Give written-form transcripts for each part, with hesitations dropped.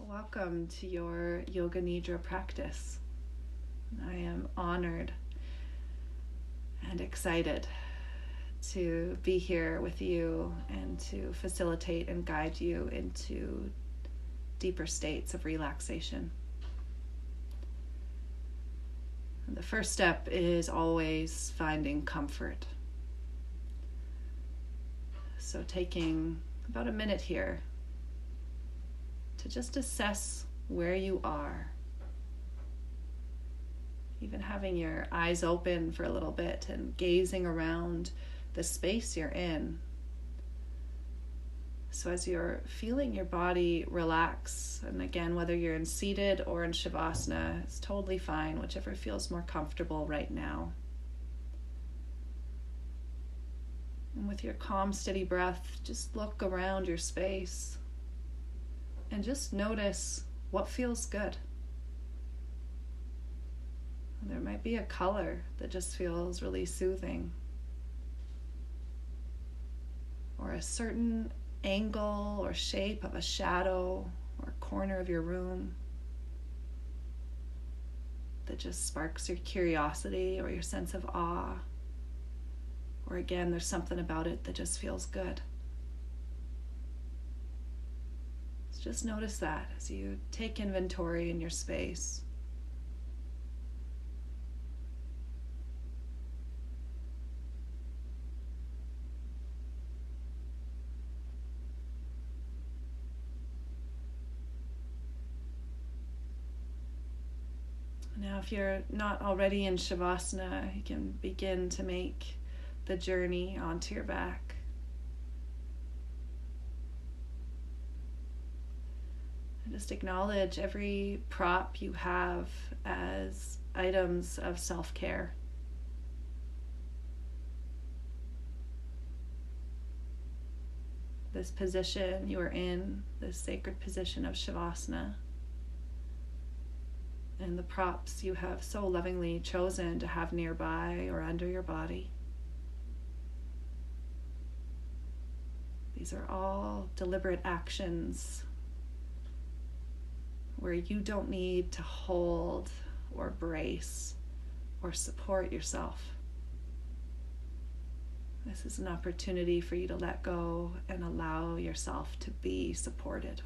Welcome to your Yoga Nidra practice. I am honored and excited to be here with you and to facilitate and guide you into deeper states of relaxation. And the first step is always finding comfort. So taking about a minute here to just assess where you are. Even having your eyes open for a little bit and gazing around the space you're in. So as you're feeling your body relax, and again, whether you're in seated or in Shavasana, it's totally fine, whichever feels more comfortable right now. And with your calm, steady breath, just look around your space. And just notice what feels good. There might be a color that just feels really soothing. Or a certain angle or shape of a shadow or corner of your room that just sparks your curiosity or your sense of awe. Or again, there's something about it that just feels good. Just notice that as you take inventory in your space. Now, if you're not already in Shavasana, you can begin to make the journey onto your back. Just acknowledge every prop you have as items of self-care. This position you are in, this sacred position of Shavasana, and the props you have so lovingly chosen to have nearby or under your body. These are all deliberate actions where you don't need to hold or brace or support yourself. This is an opportunity for you to let go and allow yourself to be supported.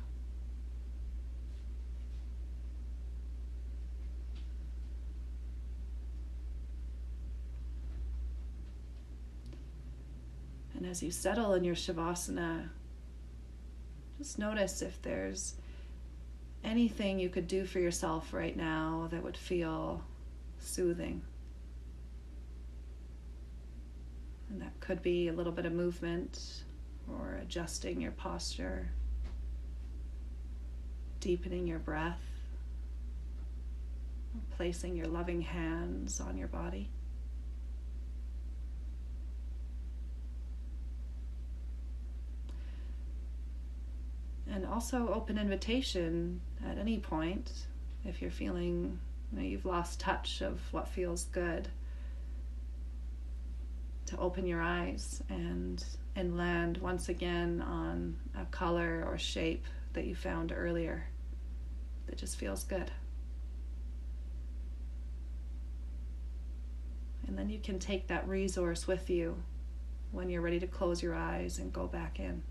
And as you settle in your Shavasana, just notice if there's anything you could do for yourself right now that would feel soothing. And that could be a little bit of movement or adjusting your posture, deepening your breath, or placing your loving hands on your body. And also open invitation at any point, if you're feeling you've lost touch of what feels good, to open your eyes and land once again on a color or shape that you found earlier that just feels good. And then you can take that resource with you when you're ready to close your eyes and go back in.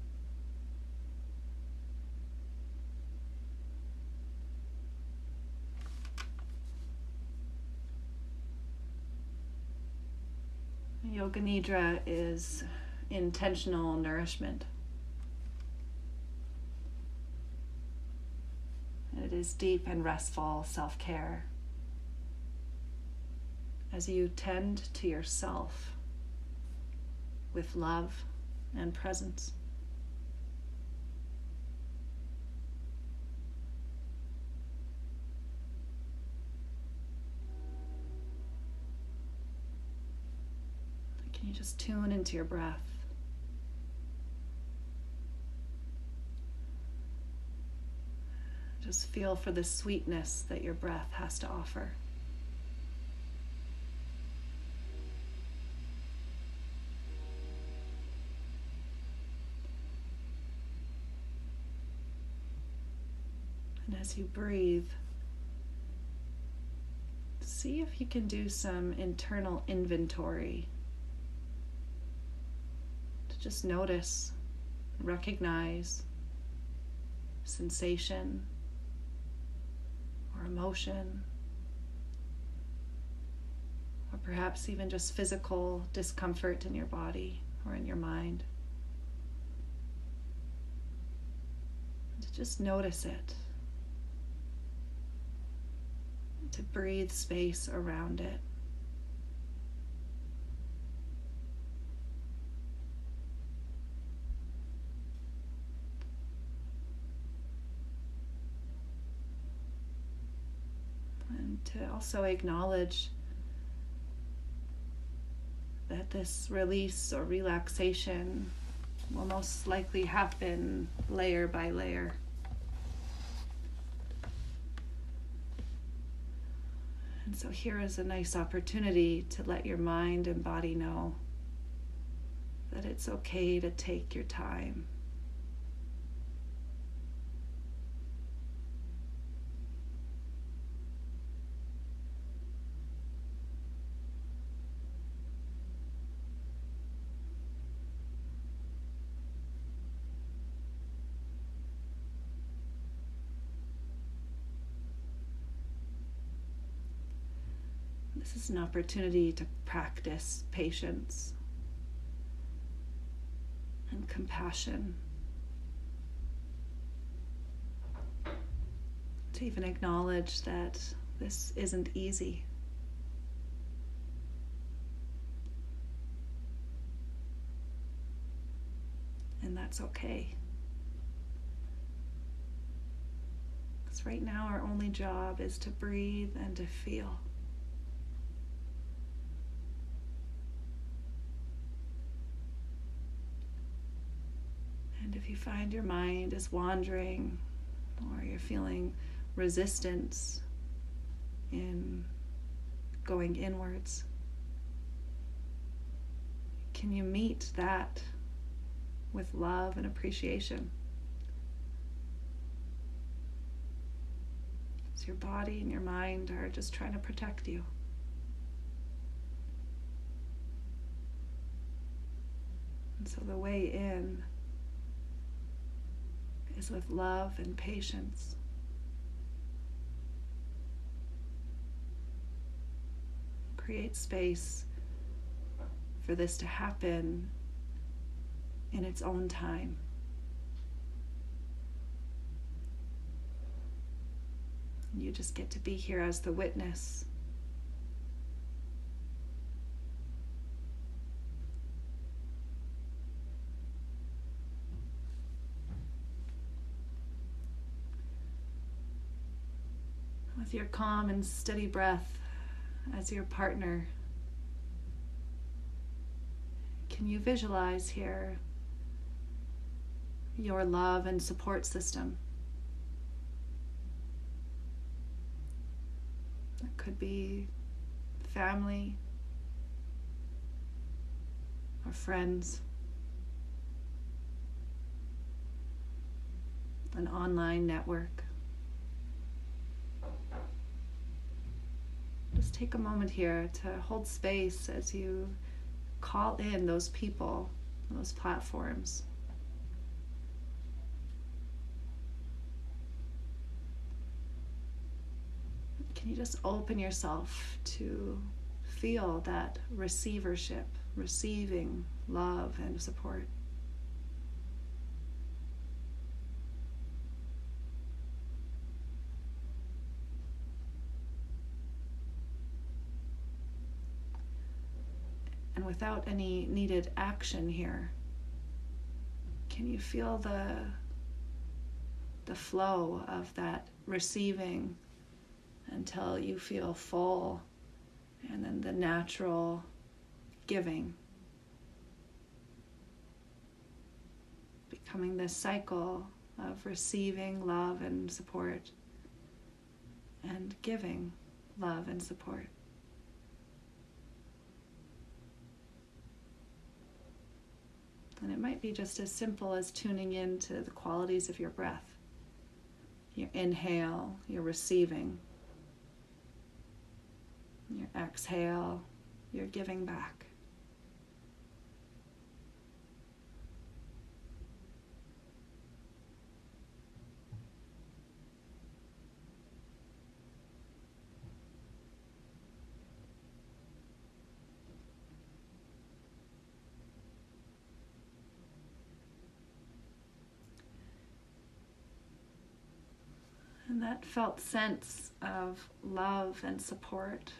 Yoga Nidra is intentional nourishment. It is deep and restful self-care as you tend to yourself with love and presence. Can you just tune into your breath? Just feel for the sweetness that your breath has to offer. And as you breathe, see if you can do some internal inventory to just notice, recognize sensation or emotion, or perhaps even just physical discomfort in your body or in your mind. And to just notice it, to breathe space around it. And to also acknowledge that this release or relaxation will most likely happen layer by layer. And so here is a nice opportunity to let your mind and body know that it's okay to take your time. This is an opportunity to practice patience and compassion, to even acknowledge that this isn't easy. And that's okay. Because right now our only job is to breathe and to feel. And if you find your mind is wandering, or you're feeling resistance in going inwards, can you meet that with love and appreciation? So your body and your mind are just trying to protect you. And so the way in is with love and patience. Create space for this to happen in its own time. You just get to be here as the witness. With your calm and steady breath as your partner, can you visualize here your love and support system? It could be family or friends, an online network. Just take a moment here to hold space as you call in those people, those platforms. Can you just open yourself to feel that receivership, receiving love and support? And without any needed action here, can you feel the flow of that receiving until you feel full, and then the natural giving, becoming this cycle of receiving love and support and giving love and support. And it might be just as simple as tuning into the qualities of your breath. Your inhale, you're receiving. Your exhale, you're giving back. And that felt sense of love and support,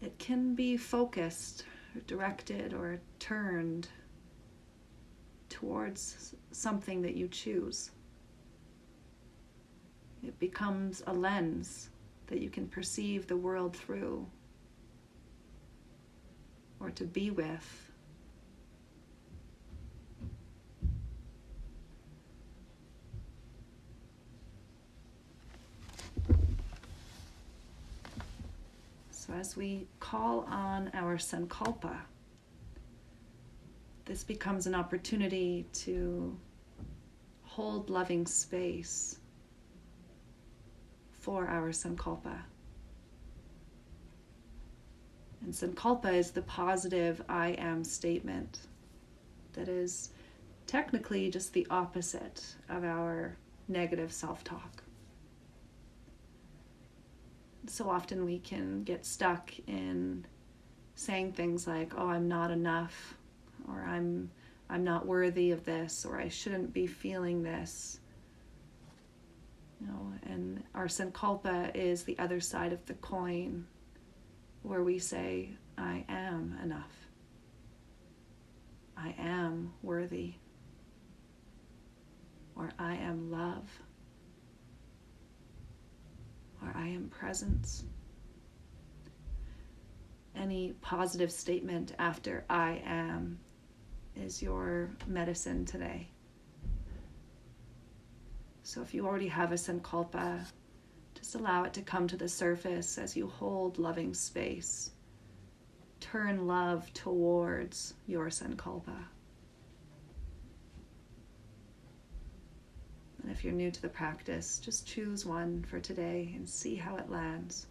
it can be focused, or directed, or turned towards something that you choose. It becomes a lens that you can perceive the world through, or to be with. So as we call on our sankalpa, this becomes an opportunity to hold loving space for our sankalpa. And sankalpa is the positive I am statement that is technically just the opposite of our negative self-talk. So often we can get stuck in saying things like, oh, I'm not enough, or I'm not worthy of this, or I shouldn't be feeling this. And our sankalpa is the other side of the coin, where we say, I am enough. I am worthy. Or I am love. Or I am presence. Any positive statement after I am is your medicine today. So if you already have a sankalpa, just allow it to come to the surface as you hold loving space. Turn love towards your sankalpa. And if you're new to the practice, just choose one for today and see how it lands.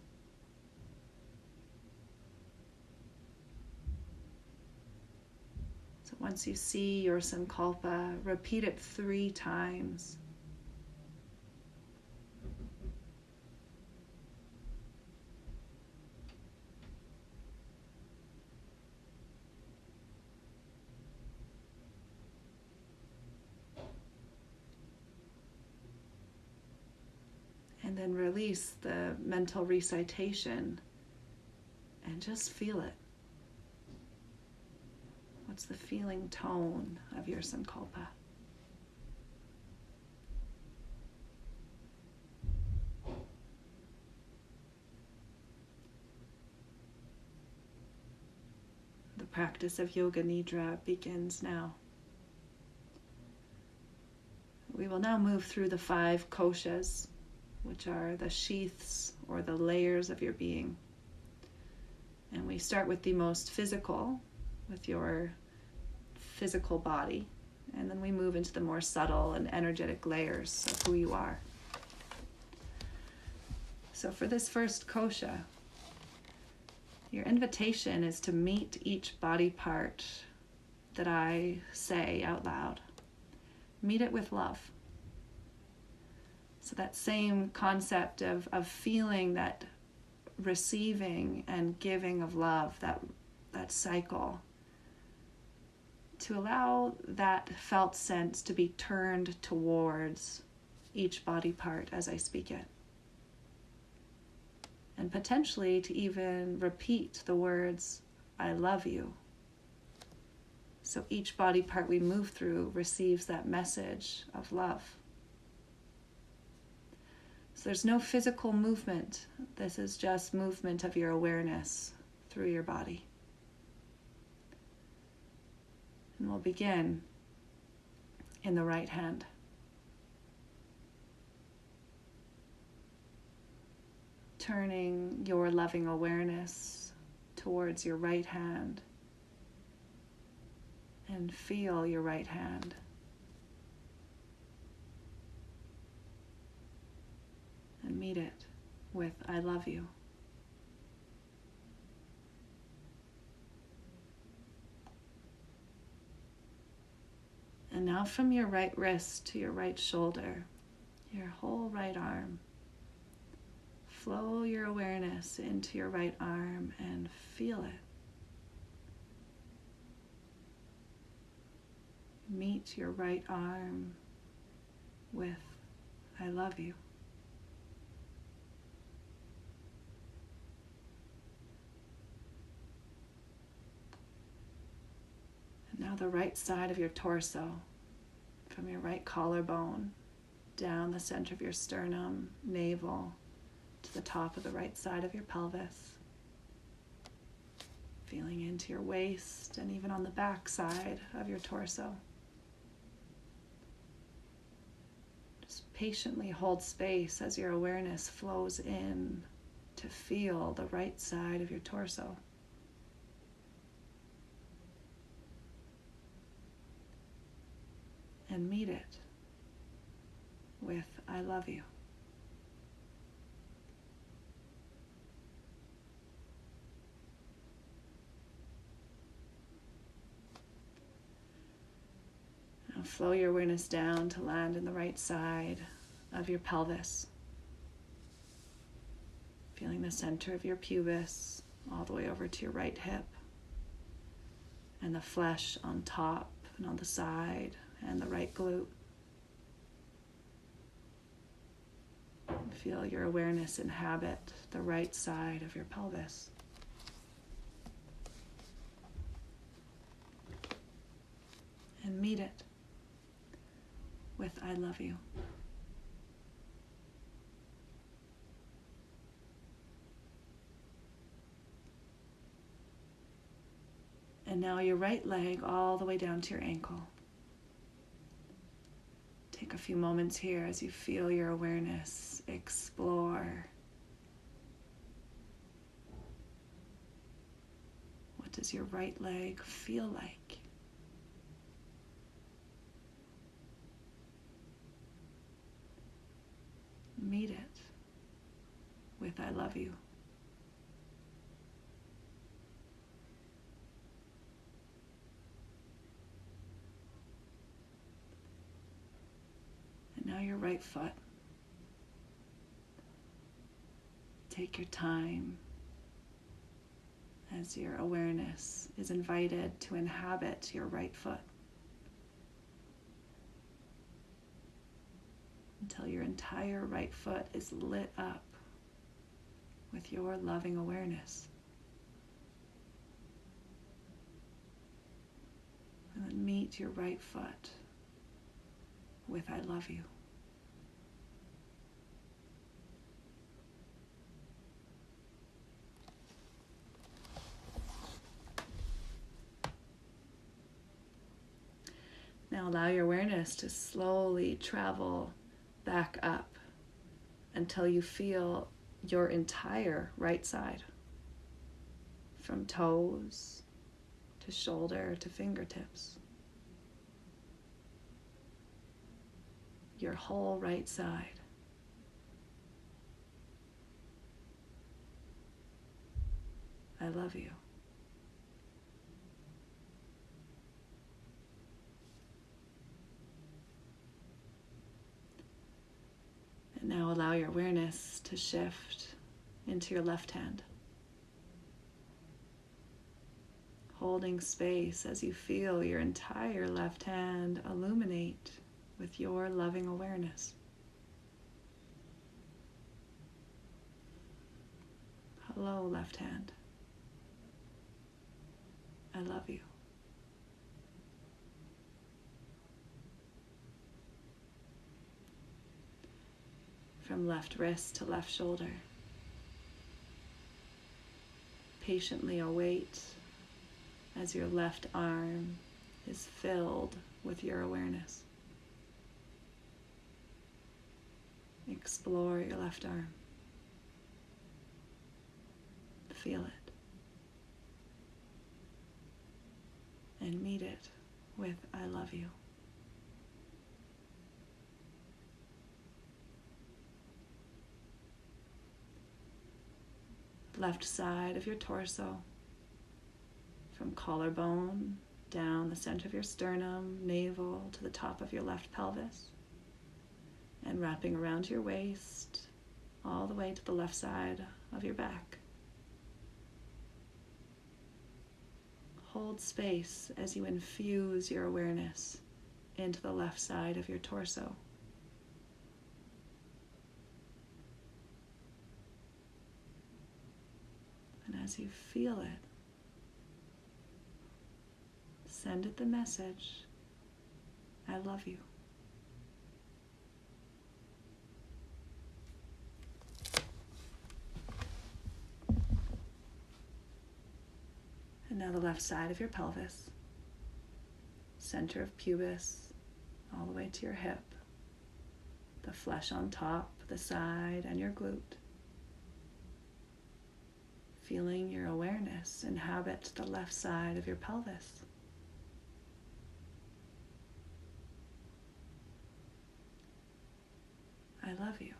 So once you see your sankalpa, repeat it 3 times. And then release the mental recitation and just feel it. What's the feeling tone of your sankalpa? The practice of Yoga Nidra begins now. We will now move through the 5 koshas, which are the sheaths or the layers of your being. And we start with the most physical, with your physical body, and then we move into the more subtle and energetic layers of who you are. So for this first kosha, your invitation is to meet each body part that I say out loud. Meet it with love. So that same concept of feeling that receiving and giving of love, that cycle, to allow that felt sense to be turned towards each body part as I speak it. And potentially to even repeat the words, I love you. So each body part we move through receives that message of love. So there's no physical movement. This is just movement of your awareness through your body. And we'll begin in the right hand. Turning your loving awareness towards your right hand, and feel your right hand. with I love you. And now from your right wrist to your right shoulder, your whole right arm, flow your awareness into your right arm and feel it. Meet your right arm with I love you. And now the right side of your torso, from your right collarbone, down the center of your sternum, navel, to the top of the right side of your pelvis. Feeling into your waist and even on the back side of your torso. Just patiently hold space as your awareness flows in to feel the right side of your torso. And meet it with I love you. Now flow your awareness down to land in the right side of your pelvis. Feeling the center of your pubis all the way over to your right hip. And the flesh on top and on the side and the right glute. Feel your awareness inhabit the right side of your pelvis. And meet it with I love you. And now your right leg all the way down to your ankle. Take a few moments here as you feel your awareness explore. What does your right leg feel like? Meet it with I love you. Now your right foot. Take your time as your awareness is invited to inhabit your right foot until your entire right foot is lit up with your loving awareness. And then meet your right foot with I love you. Now allow your awareness to slowly travel back up until you feel your entire right side, from toes to shoulder to fingertips. Your whole right side. I love you. And now allow your awareness to shift into your left hand. Holding space as you feel your entire left hand illuminate with your loving awareness. Hello, left hand. I love you. From left wrist to left shoulder. Patiently await as your left arm is filled with your awareness. Explore your left arm. Feel it. And meet it with I love you. left side of your torso, from collarbone down the center of your sternum, navel to the top of your left pelvis, and wrapping around your waist all the way to the left side of your back. Hold space as you infuse your awareness into the left side of your torso. And as you feel it, send it the message, I love you. And now the left side of your pelvis, center of pubis, all the way to your hip, the flesh on top, the side, and your glute. Feeling your awareness inhabit the left side of your pelvis. I love you.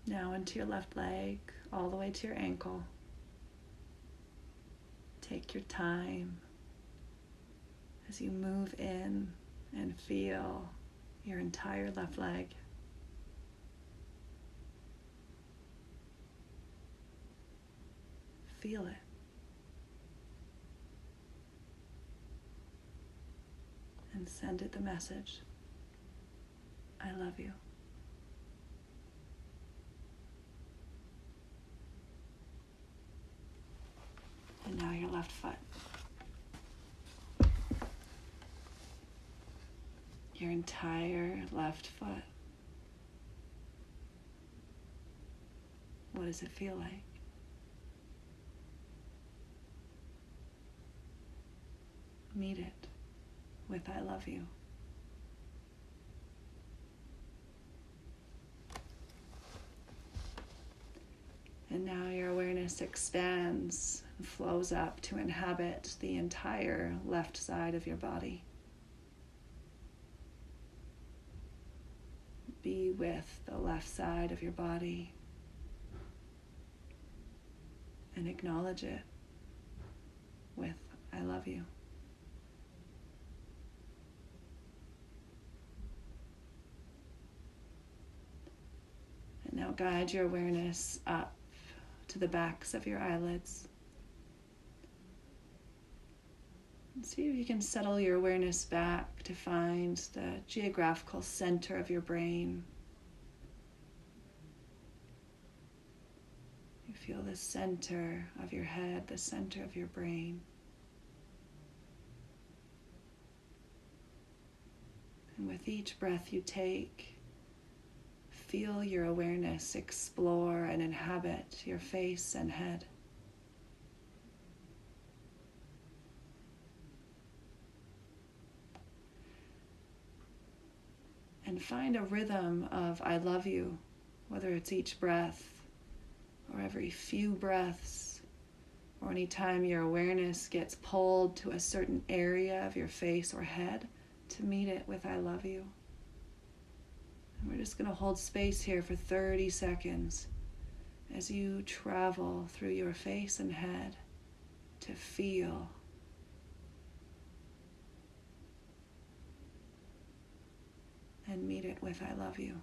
Now into your left leg, all the way to your ankle. Take your time as you move in and feel your entire left leg. Feel it. And send it the message, I love you. And now your left foot. Your entire left foot. What does it feel like? Meet it with I love you. And now your awareness expands and flows up to inhabit the entire left side of your body. Be with the left side of your body and acknowledge it with I love you. And now guide your awareness up to the backs of your eyelids. And see if you can settle your awareness back to find the geographical center of your brain. You feel the center of your head, the center of your brain. And with each breath you take, feel your awareness explore and inhabit your face and head. And find a rhythm of I love you, whether it's each breath or every few breaths, or any time your awareness gets pulled to a certain area of your face or head, to meet it with I love you. We're just going to hold space here for 30 seconds as you travel through your face and head to feel and meet it with I love you.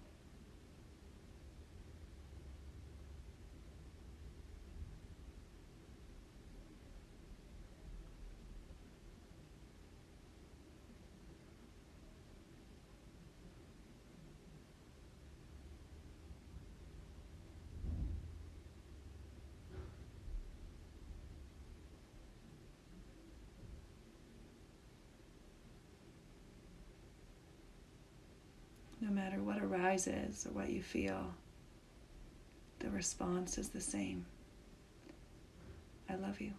No matter what arises or what you feel, the response is the same. I love you.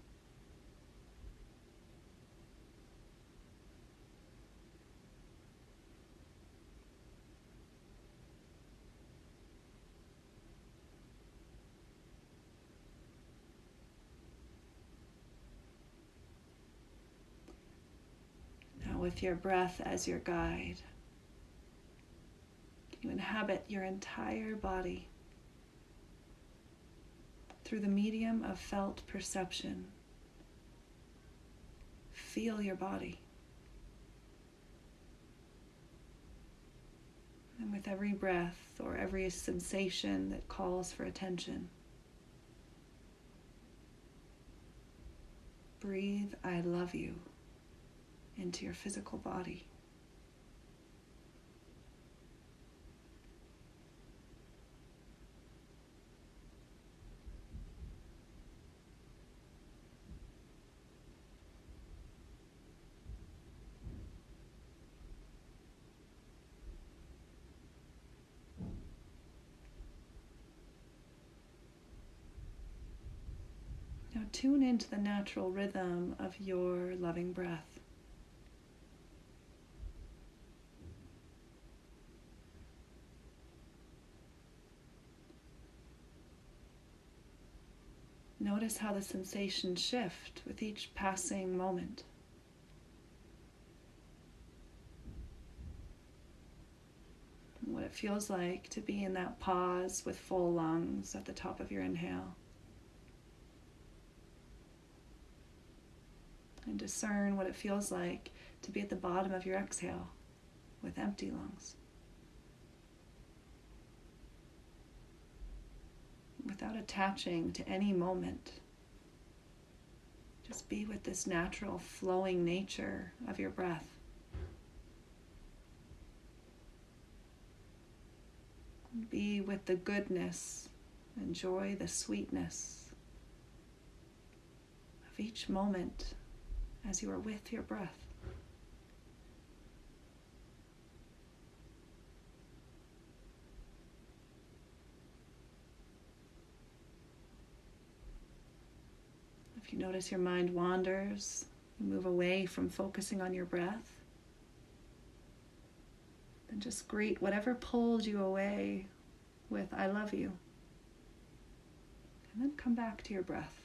Now with your breath as your guide, You inhabit your entire body through the medium of felt perception. Feel your body. And with every breath or every sensation that calls for attention, breathe "I love you" into your physical body. Now tune into the natural rhythm of your loving breath. Notice how the sensations shift with each passing moment. And what it feels like to be in that pause with full lungs at the top of your inhale. And discern what it feels like to be at the bottom of your exhale with empty lungs. Without attaching to any moment, just be with this natural flowing nature of your breath. Be with the goodness, enjoy the sweetness of each moment as you are with your breath. If you notice your mind wanders, you move away from focusing on your breath, then just greet whatever pulled you away with "I love you." And then come back to your breath.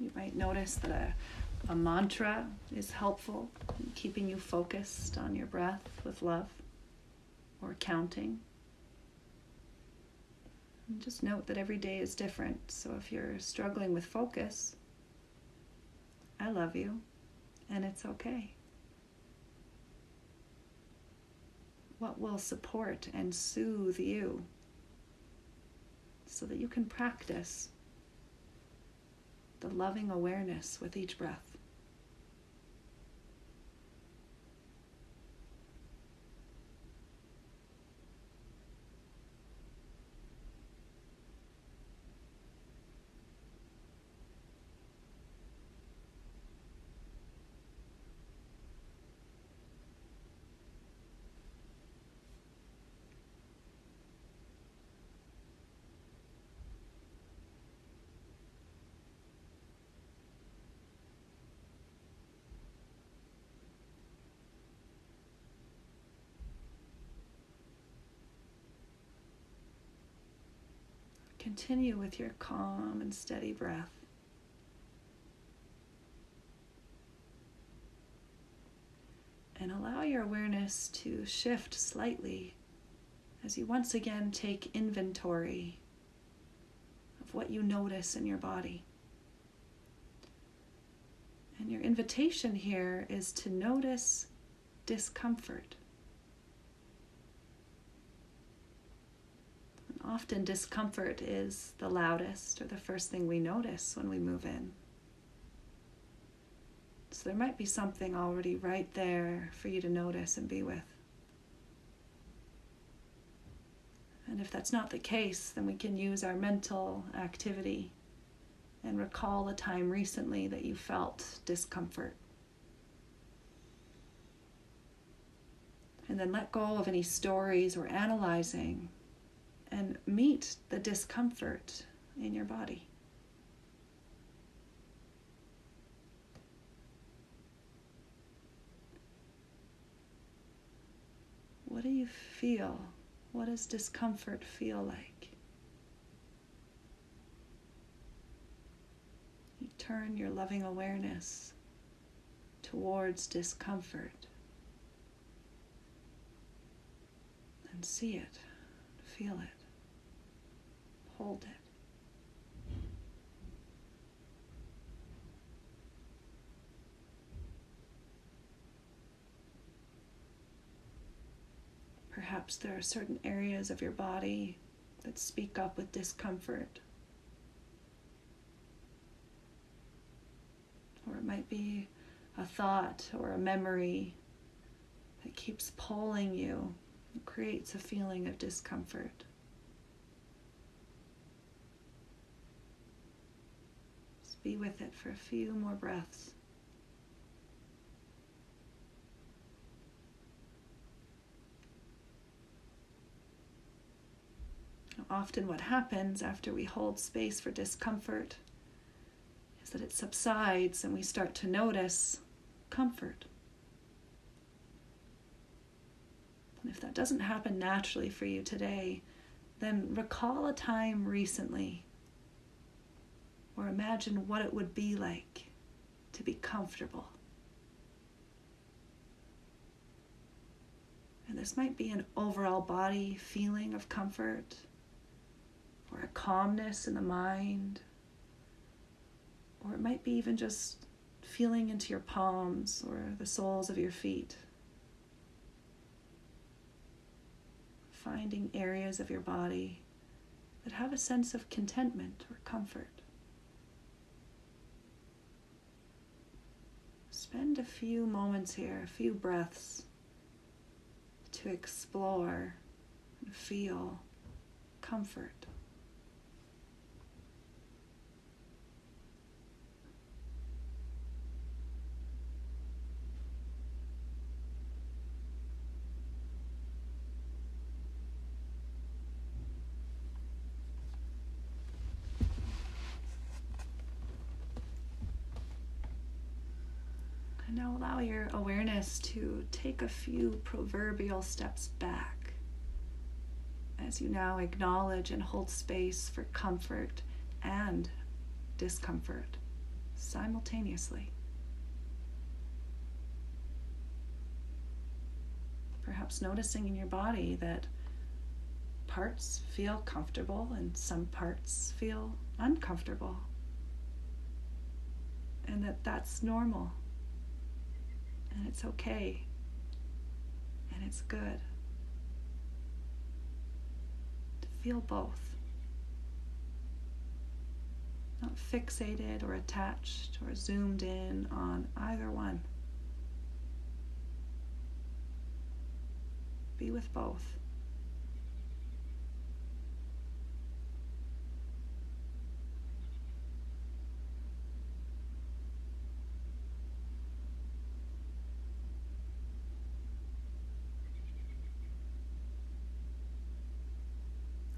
You might notice that a mantra is helpful in keeping you focused on your breath with love, or counting. And just note that every day is different, so if you're struggling with focus, I love you, and it's okay. What will support and soothe you so that you can practice the loving awareness with each breath. Continue with your calm and steady breath. And allow your awareness to shift slightly as you once again take inventory of what you notice in your body. And your invitation here is to notice discomfort. Often discomfort is the loudest or the first thing we notice when we move in. So there might be something already right there for you to notice and be with. And if that's not the case, then we can use our mental activity and recall a time recently that you felt discomfort. And then let go of any stories or analyzing and meet the discomfort in your body. What do you feel? What does discomfort feel like? You turn your loving awareness towards discomfort and see it, feel it, hold it. Perhaps there are certain areas of your body that speak up with discomfort. Or it might be a thought or a memory that keeps pulling you and creates a feeling of discomfort. Just be with it for a few more breaths. Often what happens after we hold space for discomfort is that it subsides and we start to notice comfort. And if that doesn't happen naturally for you today, then recall a time recently or imagine what it would be like to be comfortable. And this might be an overall body feeling of comfort, or a calmness in the mind, or it might be even just feeling into your palms or the soles of your feet. Finding areas of your body that have a sense of contentment or comfort. Spend a few moments here, a few breaths, to explore and feel comfort. And now allow your awareness to take a few proverbial steps back as you now acknowledge and hold space for comfort and discomfort simultaneously. Perhaps noticing in your body that parts feel comfortable and some parts feel uncomfortable, and that's normal. And it's okay, and it's good to feel both. Not fixated or attached or zoomed in on either one. Be with both.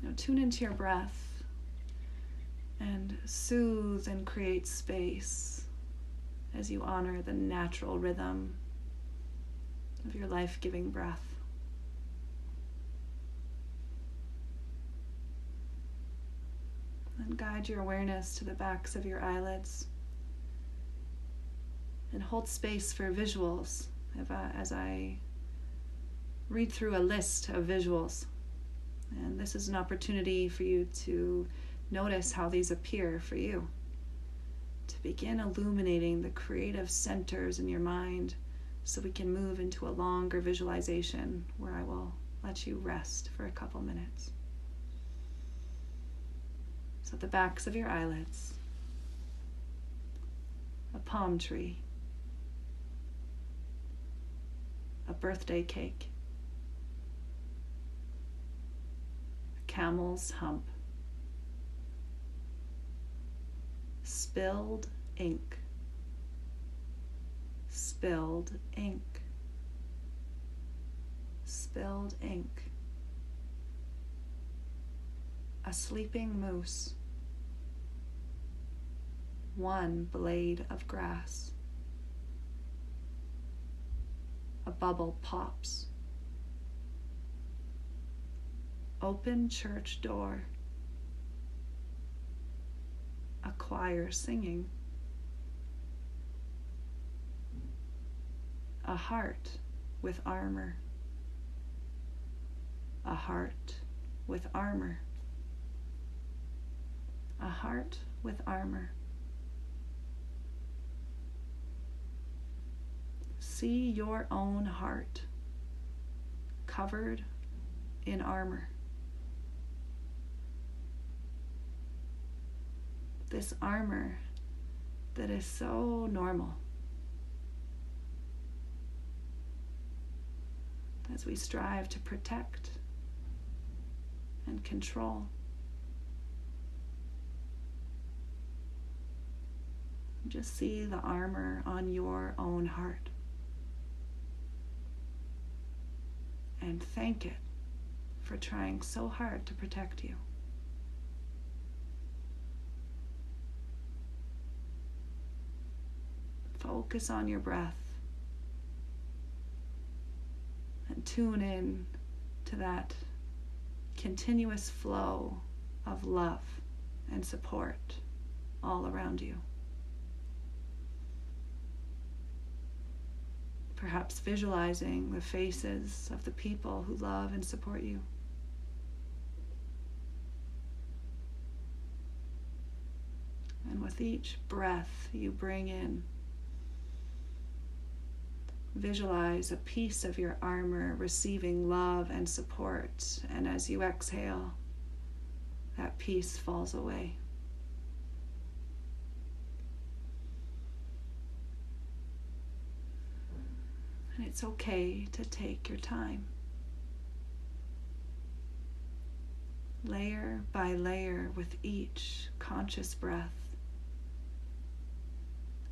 Now tune into your breath and soothe and create space as you honor the natural rhythm of your life-giving breath. And guide your awareness to the backs of your eyelids and hold space for visuals as I read through a list of visuals. And this is an opportunity for you to notice how these appear for you, to begin illuminating the creative centers in your mind so we can move into a longer visualization where I will let you rest for a couple minutes. So at the backs of your eyelids, a palm tree, a birthday cake, a camel's hump, spilled ink, spilled ink, spilled ink, a sleeping moose, one blade of grass, a bubble pops, open church door, a choir singing, a heart with armor, a heart with armor, a heart with armor. See your own heart covered in armor. This armor that is so normal as we strive to protect and control. Just see the armor on your own heart and thank it for trying so hard to protect you. Focus on your breath and tune in to that continuous flow of love and support all around you. Perhaps visualizing the faces of the people who love and support you. And with each breath you bring in, visualize a piece of your armor receiving love and support, and as you exhale, that piece falls away. And it's okay to take your time. Layer by layer with each conscious breath,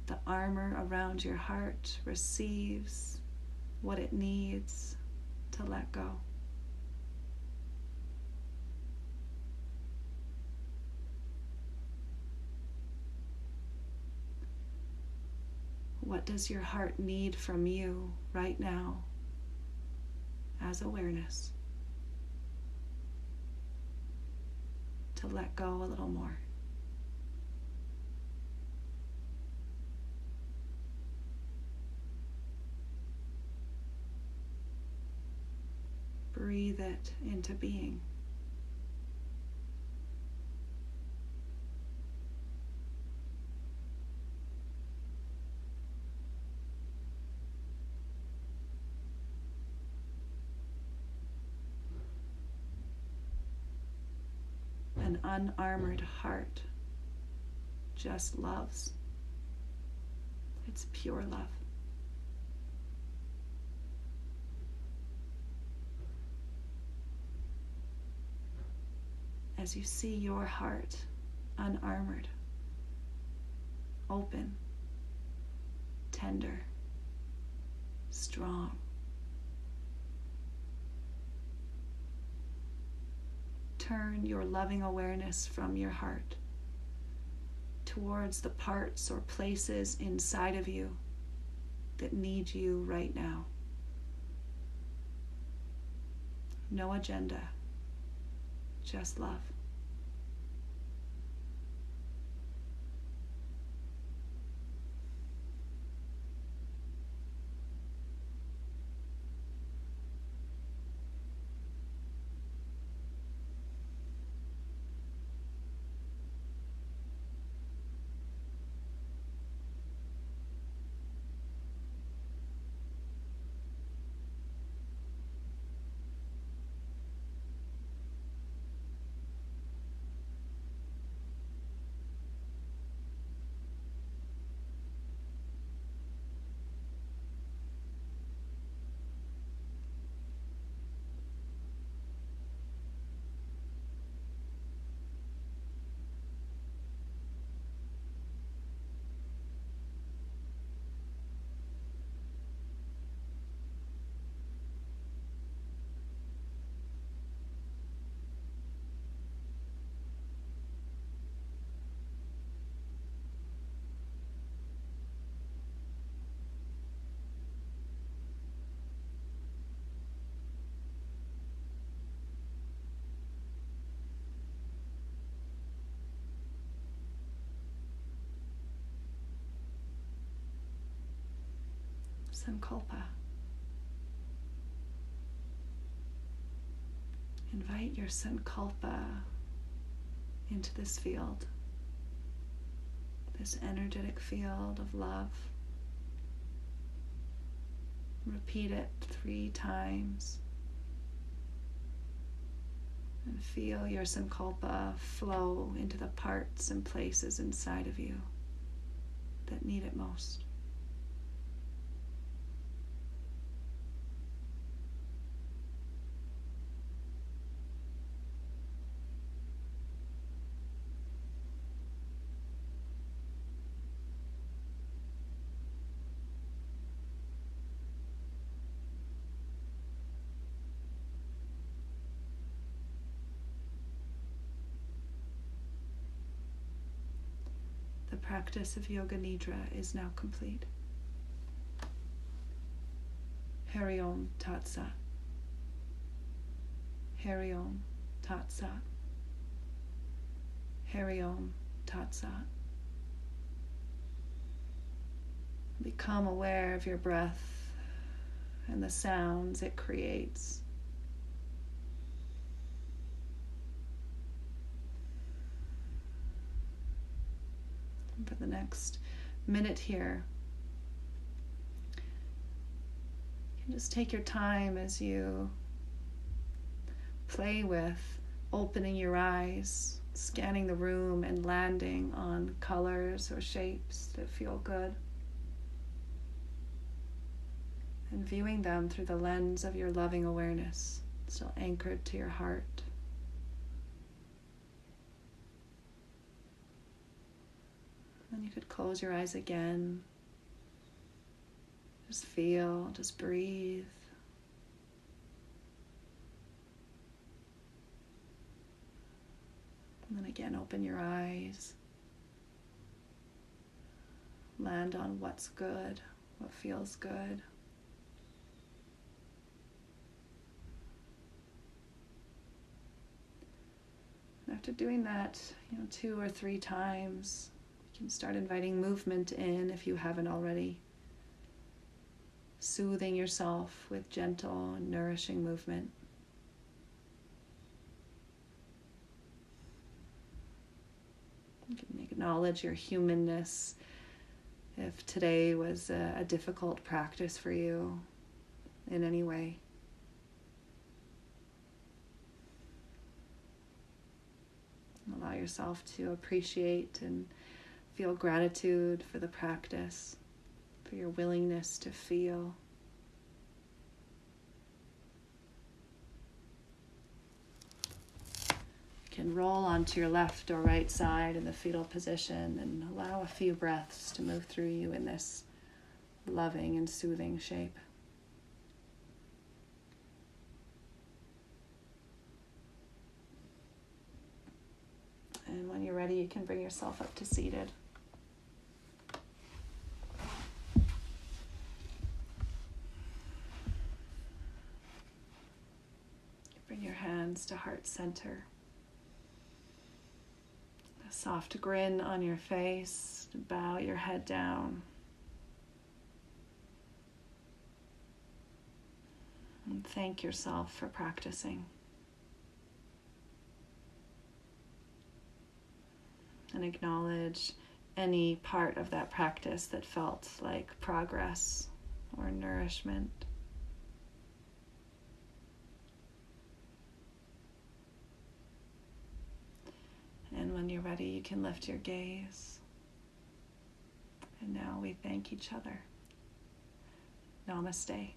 the armor around your heart receives what it needs to let go. What does your heart need from you right now as awareness to let go a little more? Breathe it into being. An unarmored heart just loves. It's pure love. As you see your heart unarmored, open, tender, strong, turn your loving awareness from your heart towards the parts or places inside of you that need you right now. No agenda, just love. Sankalpa. Invite your Sankalpa into this field, this energetic field of love. Repeat it 3 times. And feel your Sankalpa flow into the parts and places inside of you that need it most. The practice of Yoga Nidra is now complete. Hari Om Tat Sat. Hari Om Tat Sat. Hari Om Tat Sat. Become aware of your breath and the sounds it creates. And for the next minute here, you can just take your time as you play with opening your eyes, scanning the room and landing on colors or shapes that feel good, and viewing them through the lens of your loving awareness, still anchored to your heart. And you could close your eyes again. Just feel, just breathe. And then again, open your eyes. Land on what's good, what feels good. And after doing that, 2 or 3 times, you can start inviting movement in if you haven't already. Soothing yourself with gentle and nourishing movement. You can acknowledge your humanness if today was a difficult practice for you in any way. Allow yourself to appreciate and feel gratitude for the practice, for your willingness to feel. You can roll onto your left or right side in the fetal position and allow a few breaths to move through you in this loving and soothing shape. And when you're ready, you can bring yourself up to seated. Bring your hands to heart center. A soft grin on your face. Bow your head down. And thank yourself for practicing. And acknowledge any part of that practice that felt like progress or nourishment. And when you're ready, you can lift your gaze. And now we thank each other. Namaste.